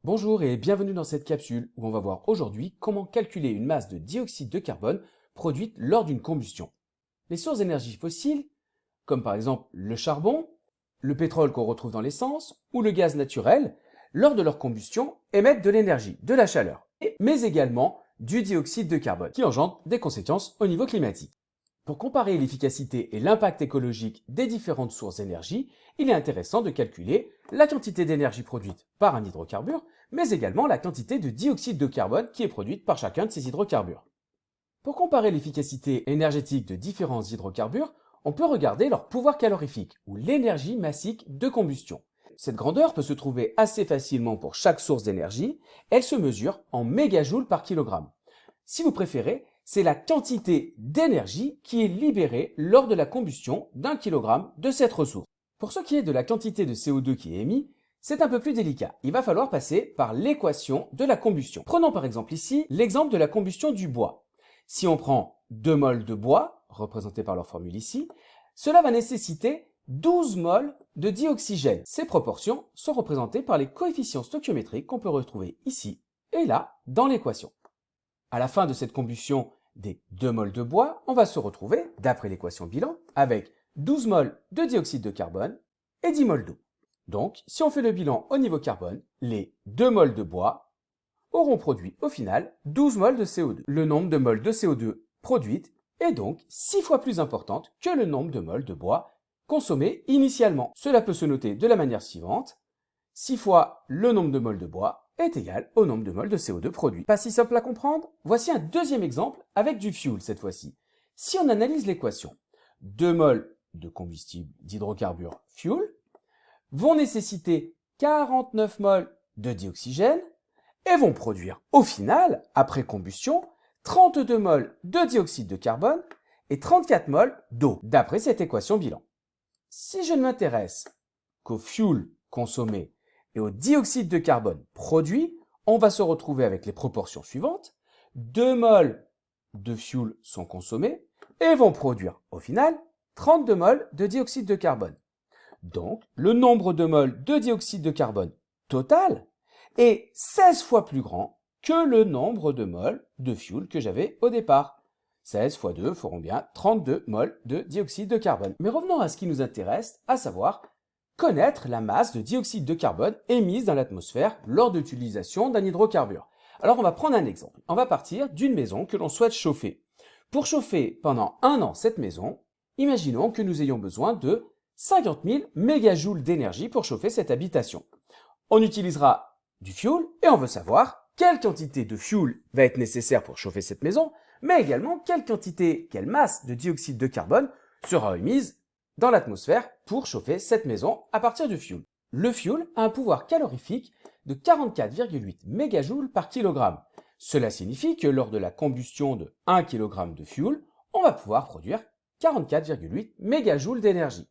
Bonjour et bienvenue dans cette capsule où on va voir aujourd'hui comment calculer une masse de dioxyde de carbone produite lors d'une combustion. Les sources d'énergie fossiles, comme par exemple le charbon, le pétrole qu'on retrouve dans l'essence ou le gaz naturel, lors de leur combustion émettent de l'énergie, de la chaleur, mais également du dioxyde de carbone qui engendre des conséquences au niveau climatique. Pour comparer l'efficacité et l'impact écologique des différentes sources d'énergie, il est intéressant de calculer la quantité d'énergie produite par un hydrocarbure, mais également la quantité de dioxyde de carbone qui est produite par chacun de ces hydrocarbures. Pour comparer l'efficacité énergétique de différents hydrocarbures, on peut regarder leur pouvoir calorifique ou l'énergie massique de combustion. Cette grandeur peut se trouver assez facilement pour chaque source d'énergie, elle se mesure en mégajoules par kilogramme. Si vous préférez, c'est la quantité d'énergie qui est libérée lors de la combustion d'un kilogramme de cette ressource. Pour ce qui est de la quantité de CO2 qui est émis, c'est un peu plus délicat. Il va falloir passer par l'équation de la combustion. Prenons par exemple ici l'exemple de la combustion du bois. Si on prend 2 mols de bois, représentés par leur formule ici, cela va nécessiter 12 mols de dioxygène. Ces proportions sont représentées par les coefficients stoichiométriques qu'on peut retrouver ici et là dans l'équation. À la fin de cette combustion des 2 mols de bois, on va se retrouver, d'après l'équation bilan, avec 12 mols de dioxyde de carbone et 10 mols d'eau. Donc, si on fait le bilan au niveau carbone, les 2 mols de bois auront produit au final 12 mols de CO2. Le nombre de mols de CO2 produites est donc 6 fois plus importante que le nombre de mols de bois consommés initialement. Cela peut se noter de la manière suivante. 6 fois le nombre de mols de bois est égal au nombre de mols de CO2 produits. Pas si simple à comprendre? Voici un deuxième exemple avec du fuel cette fois-ci. Si on analyse l'équation, 2 mols de combustible d'hydrocarbures fuel vont nécessiter 49 mols de dioxygène et vont produire au final, après combustion, 32 mols de dioxyde de carbone et 34 mols d'eau, d'après cette équation bilan. Si je ne m'intéresse qu'au fuel consommé et au dioxyde de carbone produit, on va se retrouver avec les proportions suivantes. 2 mols de fuel sont consommés et vont produire au final 32 mols de dioxyde de carbone. Donc, le nombre de mols de dioxyde de carbone total est 16 fois plus grand que le nombre de mols de fuel que j'avais au départ. 16 fois 2 feront bien 32 mols de dioxyde de carbone. Mais revenons à ce qui nous intéresse, à savoir connaître la masse de dioxyde de carbone émise dans l'atmosphère lors de l'utilisation d'un hydrocarbure. Alors on va prendre un exemple. On va partir d'une maison que l'on souhaite chauffer. Pour chauffer pendant 1 an cette maison, imaginons que nous ayons besoin de 50 000 mégajoules d'énergie pour chauffer cette habitation. On utilisera du fuel et on veut savoir quelle quantité de fuel va être nécessaire pour chauffer cette maison, mais également quelle masse de dioxyde de carbone sera émise dans l'atmosphère pour chauffer cette maison à partir du fuel. Le fuel a un pouvoir calorifique de 44,8 mégajoules par kilogramme. Cela signifie que lors de la combustion de 1 kg de fuel, on va pouvoir produire 44,8 mégajoules d'énergie.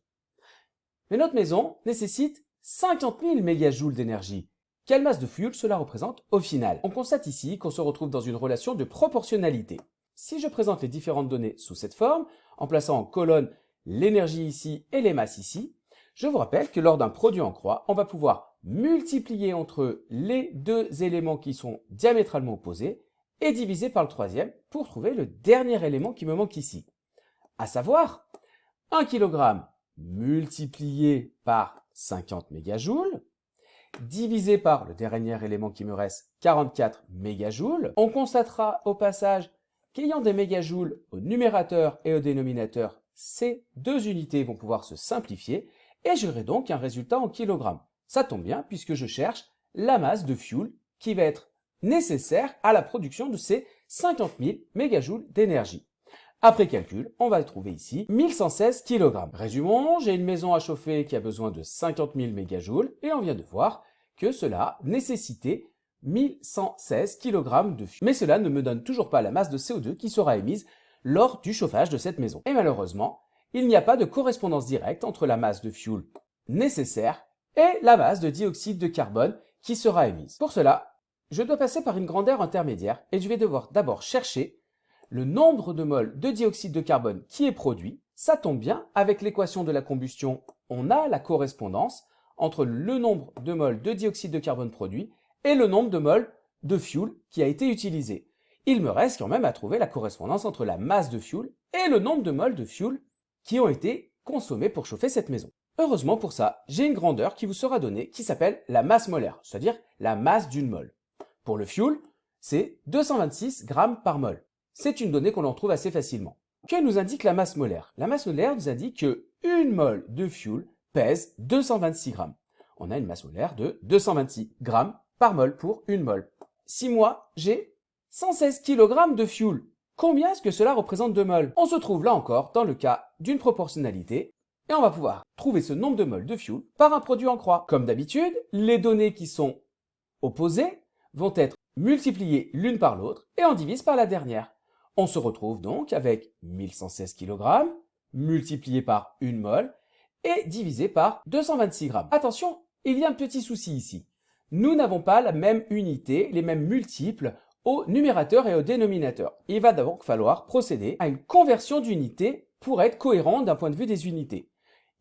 Mais notre maison nécessite 50 000 mégajoules d'énergie. Quelle masse de fuel cela représente au final? On constate ici qu'on se retrouve dans une relation de proportionnalité. Si je présente les différentes données sous cette forme, en plaçant en colonne l'énergie ici et les masses ici, je vous rappelle que lors d'un produit en croix, on va pouvoir multiplier entre les deux éléments qui sont diamétralement opposés et diviser par le troisième pour trouver le dernier élément qui me manque ici. À savoir, 1 kg multiplié par 50 mégajoules, divisé par le dernier élément qui me reste, 44 mégajoules. On constatera au passage qu'ayant des mégajoules au numérateur et au dénominateur, ces deux unités vont pouvoir se simplifier et j'aurai donc un résultat en kilogrammes. Ça tombe bien puisque je cherche la masse de fuel qui va être nécessaire à la production de ces 50 000 mégajoules d'énergie. Après calcul, on va trouver ici 1116 kg. Résumons, j'ai une maison à chauffer qui a besoin de 50 000 mégajoules et on vient de voir que cela nécessitait 1116 kg de fuel. Mais cela ne me donne toujours pas la masse de CO2 qui sera émise lors du chauffage de cette maison. Et malheureusement, il n'y a pas de correspondance directe entre la masse de fuel nécessaire et la masse de dioxyde de carbone qui sera émise. Pour cela, je dois passer par une grandeur intermédiaire et je vais devoir d'abord chercher le nombre de mols de dioxyde de carbone qui est produit. Ça tombe bien, avec l'équation de la combustion, on a la correspondance entre le nombre de mols de dioxyde de carbone produit et le nombre de moles de fuel qui a été utilisé. Il me reste quand même à trouver la correspondance entre la masse de fuel et le nombre de moles de fuel qui ont été consommés pour chauffer cette maison. Heureusement pour ça, j'ai une grandeur qui vous sera donnée qui s'appelle la masse molaire, c'est-à-dire la masse d'une mole. Pour le fuel, c'est 226 grammes par mole. C'est une donnée qu'on en trouve assez facilement. Que nous indique la masse molaire? La masse molaire nous indique que une mole de fuel pèse 226 grammes. On a une masse molaire de 226 grammes par mole pour une mole. Si moi, j'ai 116 kg de fuel, combien est-ce que cela représente de moles? On se trouve là encore dans le cas d'une proportionnalité et on va pouvoir trouver ce nombre de moles de fuel par un produit en croix. Comme d'habitude, les données qui sont opposées vont être multipliées l'une par l'autre et on divise par la dernière. On se retrouve donc avec 1116 kg multiplié par une mole et divisé par 226 grammes. Attention, il y a un petit souci ici. Nous n'avons pas la même unité, les mêmes multiples au numérateur et au dénominateur. Il va donc falloir procéder à une conversion d'unités pour être cohérent d'un point de vue des unités.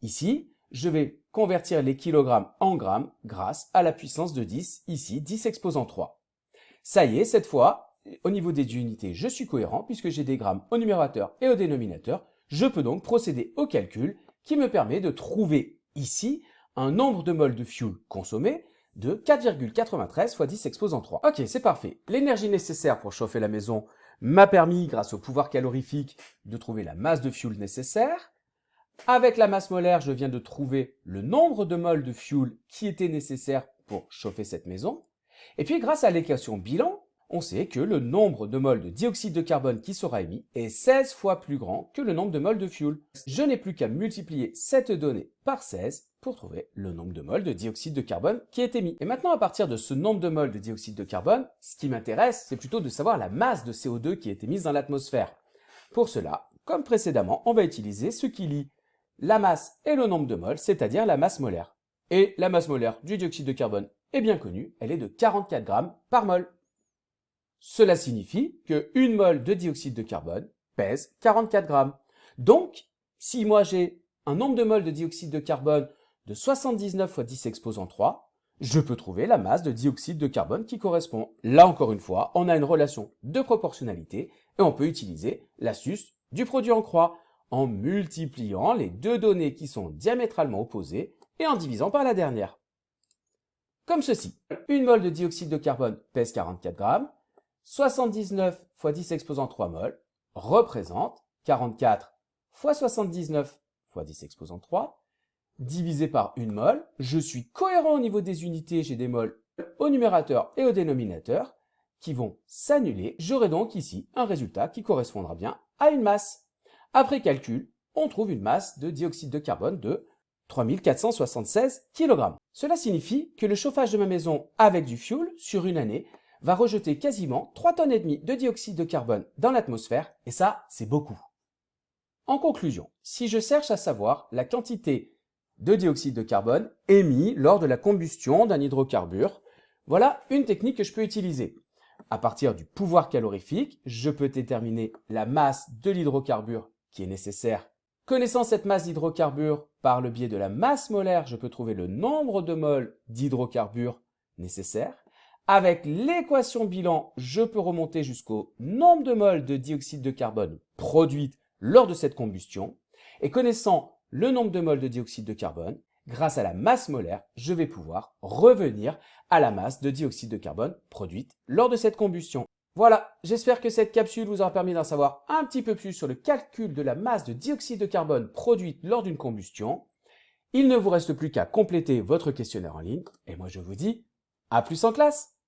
Ici, je vais convertir les kilogrammes en grammes grâce à la puissance de 10, ici 10 exposant 3. Ça y est, cette fois, au niveau des unités, je suis cohérent puisque j'ai des grammes au numérateur et au dénominateur. Je peux donc procéder au calcul qui me permet de trouver ici un nombre de moles de fuel consommé de 4,93 fois 10 exposant 3. Ok, c'est parfait. L'énergie nécessaire pour chauffer la maison m'a permis, grâce au pouvoir calorifique, de trouver la masse de fuel nécessaire. Avec la masse molaire, je viens de trouver le nombre de moles de fuel qui était nécessaire pour chauffer cette maison. Et puis, grâce à l'équation bilan, on sait que le nombre de moles de dioxyde de carbone qui sera émis est 16 fois plus grand que le nombre de moles de fuel. Je n'ai plus qu'à multiplier cette donnée par 16 pour trouver le nombre de moles de dioxyde de carbone qui est émis. Et maintenant, à partir de ce nombre de moles de dioxyde de carbone, ce qui m'intéresse, c'est plutôt de savoir la masse de CO2 qui est émise dans l'atmosphère. Pour cela, comme précédemment, on va utiliser ce qui lie la masse et le nombre de moles, c'est-à-dire la masse molaire. Et la masse molaire du dioxyde de carbone est bien connue, elle est de 44 grammes par mol. Cela signifie que une mole de dioxyde de carbone pèse 44 grammes. Donc, si moi j'ai un nombre de moles de dioxyde de carbone de 79 fois 10 exposant 3, je peux trouver la masse de dioxyde de carbone qui correspond. Là encore une fois, on a une relation de proportionnalité et on peut utiliser l'astuce du produit en croix en multipliant les deux données qui sont diamétralement opposées et en divisant par la dernière. Comme ceci, une mole de dioxyde de carbone pèse 44 grammes, 79 fois 10 exposant 3 moles représente 44 fois 79 fois 10 exposant 3 divisé par une mole. Je suis cohérent au niveau des unités, j'ai des moles au numérateur et au dénominateur qui vont s'annuler. J'aurai donc ici un résultat qui correspondra bien à une masse. Après calcul, on trouve une masse de dioxyde de carbone de 3476 kg. Cela signifie que le chauffage de ma maison avec du fioul sur une année va rejeter quasiment 3,5 tonnes de dioxyde de carbone dans l'atmosphère, et ça, c'est beaucoup. En conclusion, si je cherche à savoir la quantité de dioxyde de carbone émis lors de la combustion d'un hydrocarbure, voilà une technique que je peux utiliser. À partir du pouvoir calorifique, je peux déterminer la masse de l'hydrocarbure qui est nécessaire. Connaissant cette masse d'hydrocarbure par le biais de la masse molaire, je peux trouver le nombre de moles d'hydrocarbures nécessaires. Avec l'équation bilan, je peux remonter jusqu'au nombre de moles de dioxyde de carbone produites lors de cette combustion. Et connaissant le nombre de moles de dioxyde de carbone, grâce à la masse molaire, je vais pouvoir revenir à la masse de dioxyde de carbone produite lors de cette combustion. Voilà, j'espère que cette capsule vous aura permis d'en savoir un petit peu plus sur le calcul de la masse de dioxyde de carbone produite lors d'une combustion. Il ne vous reste plus qu'à compléter votre questionnaire en ligne et moi je vous dis à plus en classe!